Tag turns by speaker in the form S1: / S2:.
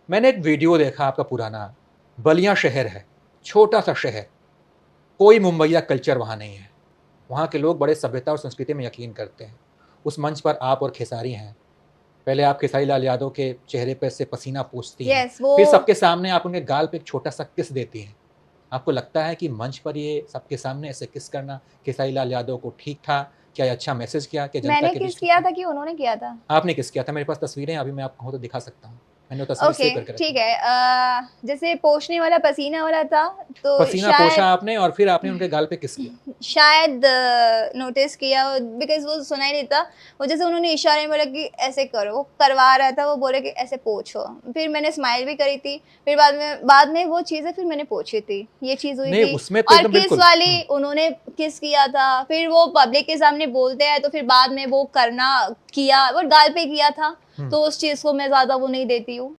S1: मैंने एक वीडियो देखा आपका पुराना, बलिया शहर है, छोटा-सा शहर, कोई मुंबईया कल्चर वहाँ नहीं है। वहाँ के लोग बड़े सभ्यता और संस्कृति में यकीन करते हैं। उस मंच पर आप और खेसारी हैं। पहले आप खेसारी लाल यादव के चेहरे पे से पसीना पोंछती हैं,
S2: यस वो
S1: फिर सबके सामने आप उनके गाल पे एक छोटा-सा किस देती हैं। आपको लगता है कि मंच पर ये सबके सामने ऐसे किस करना खेसारी लाल यादव को ठीक था? क्या ये अच्छा मैसेज किया? क्या जनता
S2: मैंने
S1: के
S2: किस
S1: बीच ठीक
S2: किया
S1: था?
S2: था कि उन्होंने किया था?
S1: आपने किस किया था? मेरे पास तस्वीरें हैं, अभी मैं आपको कहूँ तो दिखा सकता हूँ। मैंने वो तस्वीर
S2: ओके,
S1: सेव करके रखी
S2: ठीक
S1: है।
S2: है। जैसे पोंछने वाला पसीना वाला था, तो
S1: पसीना पोंछा
S2: शायद
S1: आपने और फिर आपने उनके गाल पे किस किया।
S2: शायद नोटिस किया बिकॉज़ वो सुनाई नहीं था। वो जैसे उन्होंने इशारे में बोला कि ऐसे करो, वो करवा रहा था, वो बोले कि ऐसे पोंछो। फिर मैंने स्माइल भी करी थी, फिर बाद में वो चीज़ें फिर मैंने पोंछी थी, ये चीज़ हुई
S1: नहीं,
S2: थी।
S1: उसमें तो
S2: और
S1: एकदम
S2: किस
S1: बिल्कुल।
S2: वाली
S1: हुँ।
S2: उन्होंने किस किया था, फिर वो पब्लिक के सामने बोलते हैं, तो फिर बाद में वो करना किया, वो गाल पे किया था,
S1: हुँ।
S2: तो उस चीज़ को मैं ज़्यादा वो नहीं देती हूँ।